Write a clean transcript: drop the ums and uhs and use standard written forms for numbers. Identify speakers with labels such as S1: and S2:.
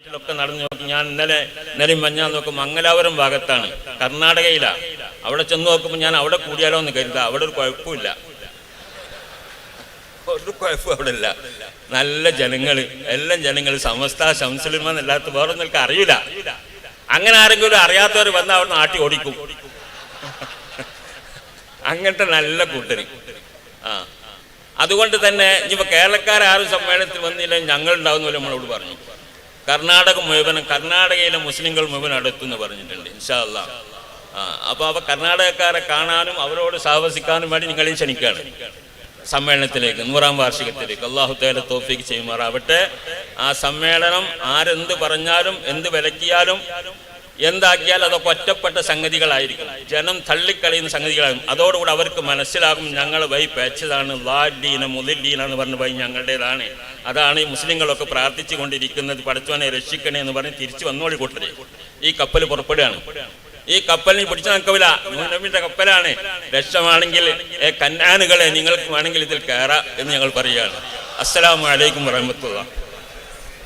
S1: നാട്ടിലൊക്കെ നടന്നു നോക്കി. ഞാൻ ഇന്നലെയും മഞ്ഞാൽ നോക്കും മംഗലാപുരം ഭാഗത്താണ്, കർണാടകയിലാണ്. അവിടെ ചെന്ന് നോക്കുമ്പോൾ ഞാൻ അവിടെ കൂടിയാലോ എന്ന് കരുതാം. അവിടെ ഒരു കുഴപ്പമില്ല, ഒരു കുഴപ്പം അവിടെ ഇല്ല. നല്ല ജനങ്ങൾ, എല്ലാം ജനങ്ങൾ സമസ്ത ശംസുലിമെന്നല്ലാത്ത വേറെ നിനക്ക് അറിയില്ല. അങ്ങനെ ആരെങ്കിലും അറിയാത്തവർ വന്ന് അവിടെ നാട്ടി ഓടിക്കും. അങ്ങനത്തെ നല്ല കൂട്ടര്. അതുകൊണ്ട് തന്നെ ഇനിയിപ്പോൾ കേരളക്കാരും സമ്മേളനത്തിൽ വന്നില്ല ഞങ്ങളുണ്ടാവുന്ന പോലെ നമ്മളോട് പറഞ്ഞു. കർണാടക മുഴുവനും, കർണാടകയിലെ മുസ്ലിങ്ങൾ മുഴുവൻ അടുത്തെന്ന് പറഞ്ഞിട്ടുണ്ട് ഇൻഷാ അല്ലാഹ്. അപ്പോൾ കർണാടകക്കാരെ കാണാനും അവരോട് സാഹസിക്കാനും വേണ്ടി നിങ്ങളെയും ക്ഷണിക്കുകയാണ് സമ്മേളനത്തിലേക്ക്, 100ാം വാർഷികത്തിലേക്ക്. അല്ലാഹു തആല തൗഫീഖ് ചെയ്യുമാറാവട്ടെ. ആ സമ്മേളനം ആരെന്ത് പറഞ്ഞാലും എന്ത് വിലക്കിയാലും എന്താക്കിയാൽ അതൊക്കെ ഒറ്റപ്പെട്ട സംഗതികളായിരിക്കും, ജനം തള്ളിക്കളയുന്ന സംഗതികളാകും. അതോടുകൂടി അവർക്ക് മനസ്സിലാകും ഞങ്ങൾ വഴി പേച്ചതാണ്, ലാഡീന മുദില്ലീന എന്ന് പറഞ്ഞ വഴി ഞങ്ങളുടേതാണ്. അതാണ് ഈ മുസ്ലിങ്ങളൊക്കെ പ്രാർത്ഥിച്ചു കൊണ്ടിരിക്കുന്നത്, പടച്ചവനെ രക്ഷിക്കണേ എന്ന് പറഞ്ഞ് തിരിച്ചു വന്നോളി കൂട്ടരെ. ഈ കപ്പൽ പുറപ്പെടുകയാണ്. ഈ കപ്പലിനെ പിടിച്ചു നിൽക്കില്ല, നബിയുടെ കപ്പലാണ്. രക്ഷമാണെങ്കിൽ കന്നാനുകളെ നിങ്ങൾക്ക് വേണമെങ്കിൽ ഇതിൽ കയറാം എന്ന് ഞങ്ങൾ പറയുകയാണ്. അസ്സലാമു അലൈക്കും വറഹ്മത്തുള്ളാഹി.